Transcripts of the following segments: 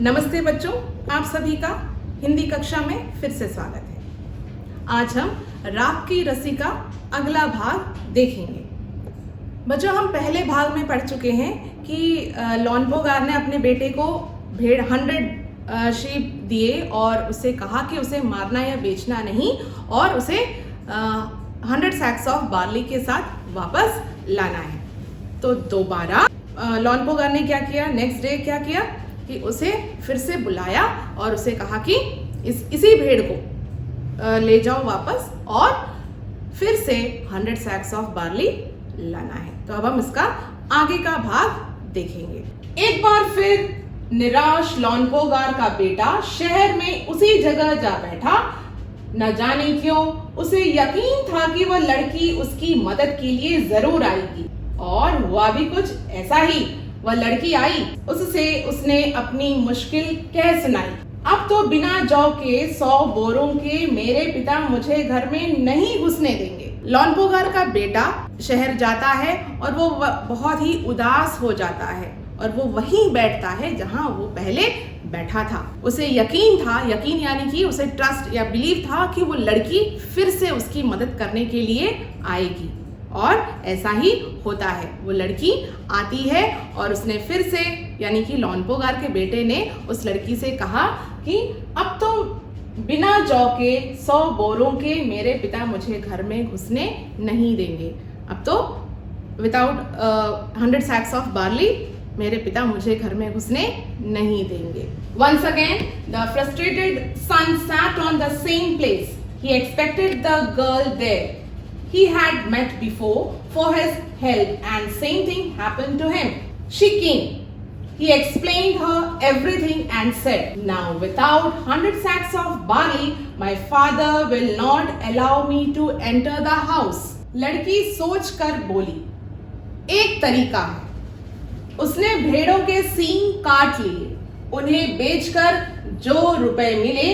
नमस्ते बच्चों, आप सभी का हिंदी कक्षा में फिर से स्वागत है। आज हम राख की रस्सी का अगला भाग देखेंगे। बच्चों, हम पहले भाग में पढ़ चुके हैं कि लॉन्पोगार ने अपने बेटे को 100 शीप दिए और उसे कहा कि उसे मारना या बेचना नहीं और उसे 100 सैक्स ऑफ बार्ली के साथ वापस लाना है। तो दोबारा लॉन्पोगार ने क्या किया, नेक्स्ट डे क्या किया कि उसे फिर से बुलाया और उसे कहा कि इसी भेड़ को ले जाओ वापस और फिर से 100 सैक्स ऑफ बार्ली लाना है। तो अब हम इसका आगे का भाग देखेंगे। एक बार फिर निराश लॉन्पोगार का बेटा शहर में उसी जगह जा बैठा। न जाने क्यों उसे यकीन था कि वह लड़की उसकी मदद के लिए जरूर आएगी, और हुआ भी कुछ ऐसा ही। वह लड़की आई, उसने अपनी मुश्किल कह सुनाई। अब तो बिना जौ के 100 बोरों के मेरे पिता मुझे घर में नहीं घुसने देंगे। लॉन्पोगार का बेटा शहर जाता है और वो बहुत ही उदास हो जाता है और वो वहीं बैठता है जहां वो पहले बैठा था। उसे यकीन यानी कि उसे ट्रस्ट या बिलीव था कि वो लड़की फिर से उसकी मदद करने के लिए आएगी, और ऐसा ही होता है। वो लड़की आती है और उसने फिर से यानी कि लॉन्पोगार के बेटे ने उस लड़की से कहा कि अब तो बिना जौ के 100 बोरों के मेरे पिता मुझे घर में घुसने नहीं देंगे। अब तो विदाउट 100 सैक्स ऑफ बार्ली मेरे पिता मुझे घर में घुसने नहीं देंगे। Once again, the frustrated son sat on the same place. He expected the girl there he had met before for his help, and same thing happened to him. She came. He explained her everything and said, "Now without 100 sacks of barley, my father will not allow me to enter the house." लड़की सोच कर बोली, एक तरीका है। उसने भेड़ों के सींग काट लिए, उन्हें बेचकर जो रुपए मिले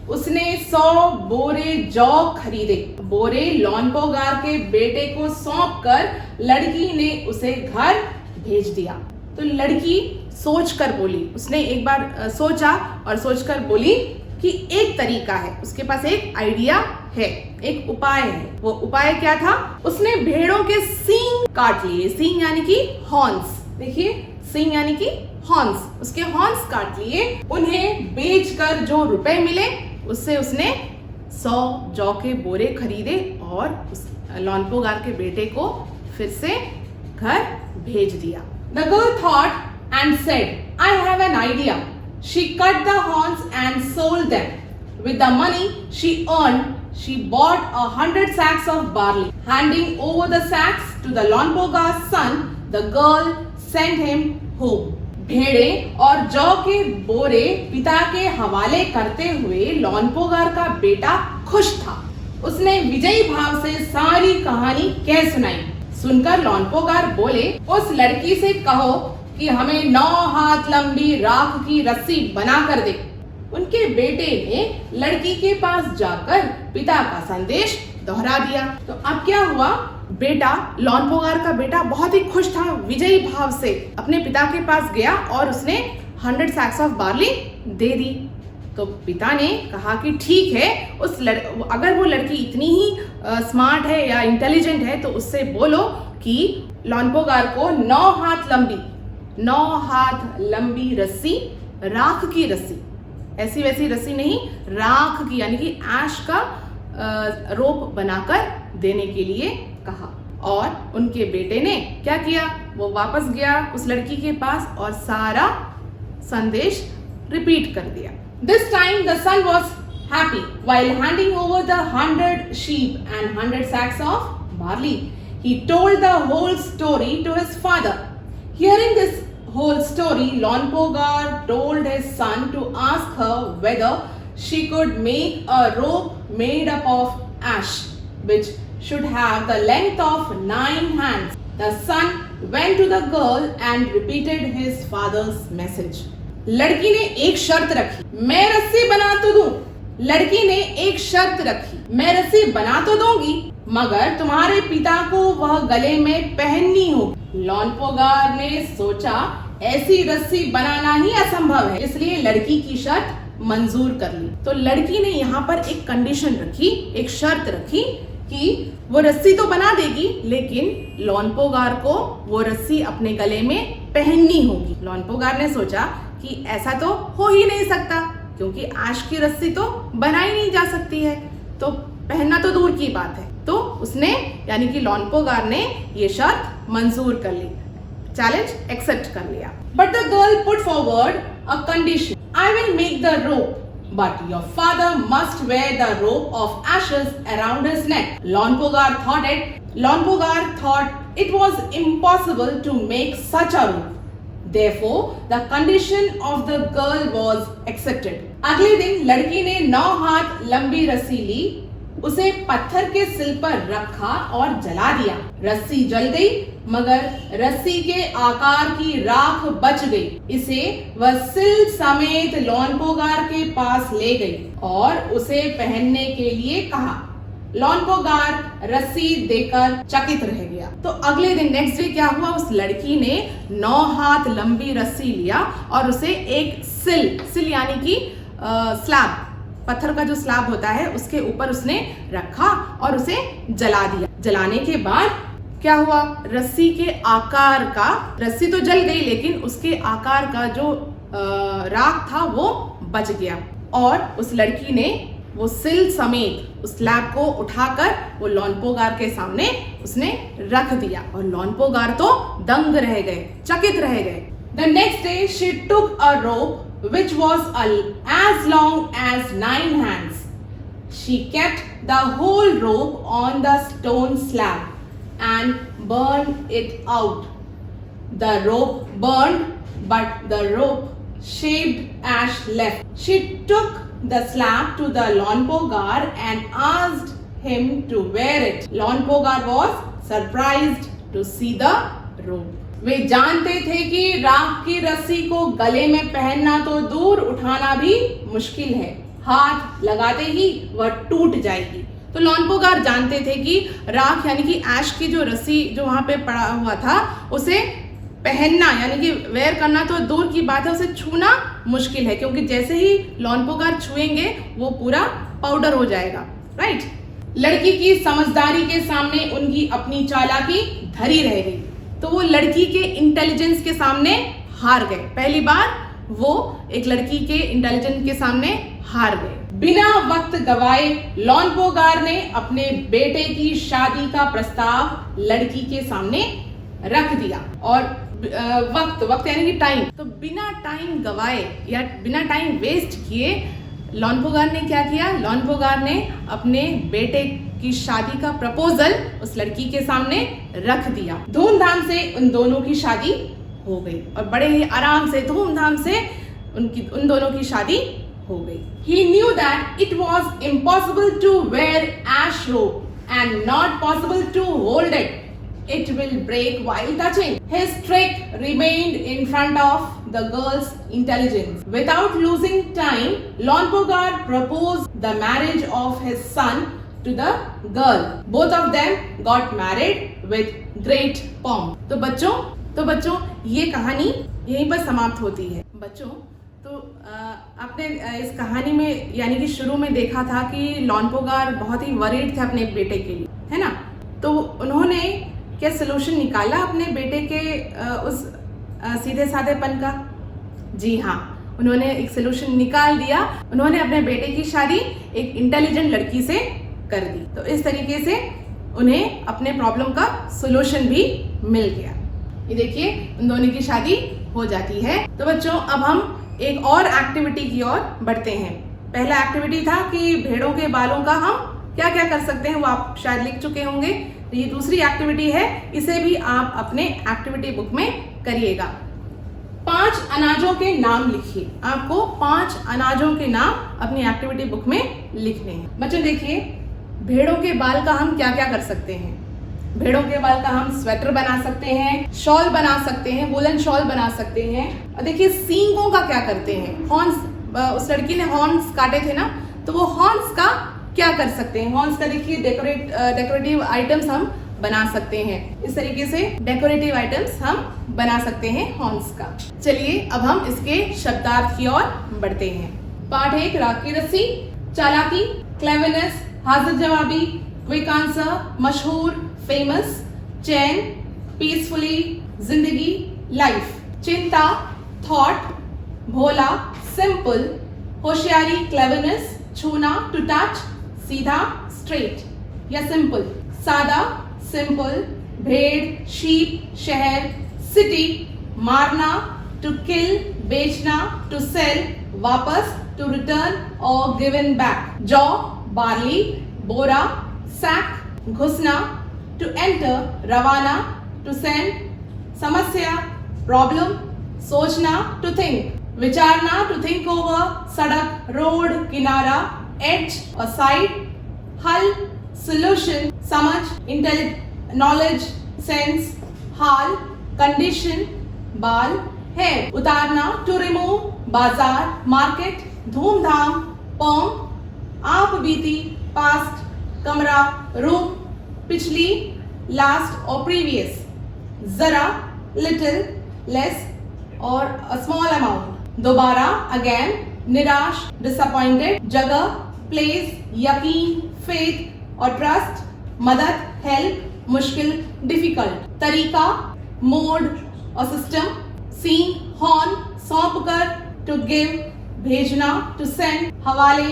उसने 100 बोरे जौ खरीदे। बोरे लॉन्पोगार के बेटे को सौंप कर लड़की ने उसे घर भेज दिया। तो लड़की सोच कर बोली, उसने एक बार सोचा और सोचकर बोली कि एक तरीका है, उसके पास एक आइडिया है, एक उपाय है। वो उपाय क्या था? उसने भेड़ों के सींग काट लिए। सींग यानी कि हॉर्न्स, देखिए सींग यानी कि हॉर्न्स, उसके हॉर्न्स काट लिए। उन्हें बेचकर जो रुपए मिले उससे उसने 100 जौ के बोरे खरीदे और उस लॉन्पोगार के बेटे को फिर से घर भेज दिया। The girl thought and said, "I have an idea." She cut the horns and sold them. With the money she earned, she bought 100 sacks of barley. Handing over the sacks to the Lompogar's son, the girl sent him home. भेड़े और जौ के बोरे पिता के हवाले करते हुए लॉन्पोगार का बेटा खुश था। उसने विजयी भाव से सारी कहानी कह सुनाई। सुनकर लॉन्पोगार बोले, उस लड़की से कहो कि हमें 9 हाथ लंबी राख की रस्सी बना कर दे। उनके बेटे ने लड़की के पास जाकर पिता का संदेश दोहरा दिया। तो अब क्या हुआ? बेटा, लॉन्पोगार का बेटा बहुत ही खुश था, विजयी भाव से अपने पिता के पास गया और उसने 100 सैक्स ऑफ बार्ली दे दी। तो पिता ने कहा कि ठीक है, अगर वो लड़की इतनी ही स्मार्ट है या इंटेलिजेंट है तो उससे बोलो कि लॉन्पोगार को 9 हाथ लंबी रस्सी, राख की रस्सी, ऐसी वैसी रस्सी नहीं, राख की यानी कि ऐश का रोप बनाकर देने के लिए कहा। और उनके बेटे ने क्या किया? वो वापस गया उस लड़की के पास और सारा संदेश रिपीट कर दिया। This time the son was happy while handing over the 100 sheep and 100 sacks of barley. He told the whole story to his father. Hearing this whole story, Lompogar told his son to ask her whether she could make a rope made up of ash, which should have the length of 9 hands. The son went to the girl and repeated his father's message. लड़की ने एक शर्त रखी, मैं रस्सी बना तो दूं। लड़की ने एक शर्त रखी, मैं रस्सी बना तो दूंगी मगर तुम्हारे पिता को वह गले में पहननी होगी। लॉन्पोगार ने सोचा ऐसी रस्सी बनाना ही असंभव है, इसलिए लड़की की शर्त मंजूर कर ली। तो लड़की ने यहाँ पर एक कंडीशन रखी, एक शर्त रखी कि वो रस्सी तो बना देगी, लेकिन लोनपोगार को वो रस्सी अपने गले में पहननी होगी। लोनपोगार ने सोचा कि ऐसा तो हो ही नहीं सकता, क्योंकि ऐश की रस्सी तो बनाई नहीं जा सकती है, तो पहनना तो दूर की बात है। तो उसने यानी कि लोनपोगार ने ये शर्त मंजूर कर ली, चैलेंज एक्सेप्ट कर लिया। But the girl put forward a condition, I will make the rope, but your father must wear the rope of ashes around his neck. Lonpogar thought it was impossible to make such a rope. Therefore, the condition of the girl was accepted. अगले दिन लड़की ने 9 हाथ लंबी रस्सी ली, उसे पत्थर के सिल पर रखा और जला दिया। रस्सी जल गई, मगर रस्सी के आकार की राख बच गई। इसे वह सिल समेत लोनपोगार के पास ले गई और उसे पहनने के लिए कहा। लोनपोगार रस्सी देकर चकित रह गया। तो अगले दिन नेक्स्ट डे क्या हुआ, उस लड़की ने 9 हाथ लंबी रस्सी लिया और उसे एक सिल यानी कि स्लैब, पत्थर का जो स्लैब होता है उसके ऊपर उसने रखा और उसे जला दिया। जलाने के बाद क्या हुआ, रस्सी के आकार का, रस्सी तो जल गई लेकिन उसके आकार का जो राख था वो बच गया और उस लड़की ने वो सिल समेत उस स्लैब को उठाकर वो लोनपोगार के सामने उसने रख दिया और लोनपोगार तो दंग रह गए, चकित रह गए। The next day she took a rope which was as long as 9 hands. She kept the whole rope on the stone slab and burned it out. The rope burned, but the rope shaped ash left. She took the slab to the Lonpogar and asked him to wear it. Lonpogar was surprised to see the rope. वे जानते थे कि राख की रस्सी को गले में पहनना तो दूर, उठाना भी मुश्किल है, हाथ लगाते ही वह टूट जाएगी। तो लोनपोगार जानते थे कि राख यानी कि ऐश की जो रस्सी जो वहां पे पड़ा हुआ था उसे पहनना यानी कि वेयर करना तो दूर की बात है, उसे छूना मुश्किल है, क्योंकि जैसे ही लोनपोगार छुएंगे वो पूरा पाउडर हो जाएगा, राइट। लड़की की समझदारी के सामने उनकी अपनी चालाकी धरी रह गई, तो वो लड़की के इंटेलिजेंस के सामने हार गए। पहली बार वो एक लड़की के इंटेलिजेंस के सामने हार गए। बिना वक्त गवाए लोनपोगार ने अपने बेटे की शादी का प्रस्ताव लड़की के सामने रख दिया और वक्त यानी कि टाइम, तो बिना टाइम गवाए या बिना टाइम वेस्ट किए लोनपोगार ने क्या किया, लोनपोगार ने अपने बेटे की शादी का प्रपोजल उस लड़की के सामने रख दिया। धूमधाम से उन दोनों की शादी हो गई और बड़े ही आराम से धूमधाम से उन दोनों की शादी हो गई। He knew that it was impossible to wear ash rope and not possible to hold it. It will break while touching. His trick remained in front of the girl's intelligence. Without losing time, Lonpogar proposed the marriage of his son to the girl. Both of them got married with great pomp. तो बच्चों ये कहानी यहीं पर समाप्त होती है। बच्चों तो आपने इस कहानी में यानी कि शुरू में देखा था कि लोनपोगार बहुत ही वरीड थे अपने बेटे के लिए, है ना। तो उन्होंने क्या सोल्यूशन निकाला अपने बेटे के उस सीधे साधेपन का? जी हाँ, उन्होंने एक सोल्यूशन निकाल दिया। उन्होंने अपने बेटे की शादी एक इंटेलिजेंट लड़की से कर दी। तो इस तरीके से उन्हें अपने प्रॉब्लम का सोल्यूशन भी मिल गया। ये देखिए उन दोनों की शादी हो जाती है। तो बच्चों अब हम एक और एक्टिविटी की ओर बढ़ते हैं। पहला एक्टिविटी था कि भेड़ों के बालों का हम क्या क्या कर सकते हैं, वो आप शायद लिख चुके होंगे। तो ये दूसरी एक्टिविटी है, इसे भी आप अपने एक्टिविटी बुक में करिएगा। 5 अनाजों के नाम लिखिए। आपको 5 अनाजों के नाम अपनी एक्टिविटी बुक में लिखने हैं। बच्चों देखिए भेड़ों के बाल का हम क्या क्या कर सकते हैं। भेड़ों के बाल का हम स्वेटर बना सकते हैं, शॉल बना सकते हैं, वुलन शॉल बना सकते हैं। और देखिए सींगों का क्या करते हैं, हॉर्न्स, उस लड़की ने हॉर्न्स काटे थे ना, तो वो हॉर्न्स का क्या कर सकते हैं। हॉर्न्स का देखिए डेकोरेटिव आइटम्स हम बना सकते हैं। इस तरीके से डेकोरेटिव आइटम्स हम बना सकते हैं हॉर्न्स का। चलिए अब हम इसके शब्दार्थ की ओर बढ़ते हैं। पाठ 1, राग की रस्सी। चालाकी, क्लेवरनेस, हाजिर जवाबी, क्विक आंसर, मशहूर, फेमस, चैन, पीसफुली, जिंदगी, लाइफ। चिंता, थॉट, भोला, सिंपल, होशियारी, क्लेवरनेस, छूना, टू टच, सीधा, स्ट्रेट या सिंपल। सादा, सिंपल, भेड़, शीप, शहर, सिटी, मारना, टू किल, बेचना, टू सेल, वापस, टू रिटर्न और गिवन बैक। जौ, बार्ली, बोरा, सैक, घुसना, टू एंटर, रवाना, टू सेंड। समस्या, प्रॉब्लम, सोचना, टू थिंक। विचारना, टू थिंक ओवर, सड़क, रोड, किनारा, एज और साइड। हल, सोल्यूशन, समझ, इंटेलिजेंस, नॉलेज, सेंस। हाल, कंडीशन, बाल, हेयर। उतारना, टू रिमूव, बाजार, मार्केट, धूमधाम, पॉम। आप बीती, पास्ट, कमरा, रूम, पिछली, लास्ट और प्रीवियस। जरा, लिटिल, लेस और स्मॉल अमाउंट। दोबारा, अगेन, निराश, डिसअपॉइंटेड। जगह, प्लेस, यकीन, फेथ और ट्रस्ट। मदद, हेल्प, मुश्किल, डिफिकल्ट। तरीका, मोड और सिस्टम। सीन, हॉर्न, सौंप कर, टू गिव, भेजना, टू सेंड। हवाले,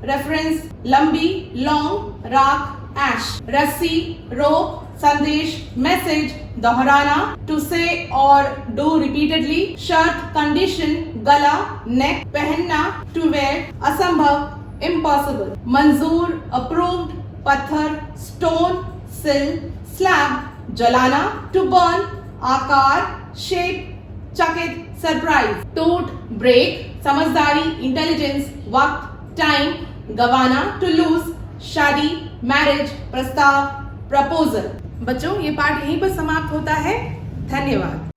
रेफरेंस, लंबी, लॉन्ग, राख, ऐश। रस्सी, रोप, संदेश, मैसेज, दोहराना, टू से और डू रिपीटेडली। शर्त, कंडीशन, गला, नेक, पहनना, टू वेयर, असंभव, इम्पॉसिबल। मंजूर, अप्रूव्ड, पत्थर, स्टोन, सिल, स्लैब। जलाना, टू बर्न, आकार, शेप, चकित, सरप्राइज। टूट, ब्रेक, समझदारी, इंटेलिजेंस, वक्त, टाइम। गवाना, टू लूज, शादी, मैरिज, प्रस्ताव, प्रपोजल। बच्चों, ये पाठ यहीं पर समाप्त होता है। धन्यवाद।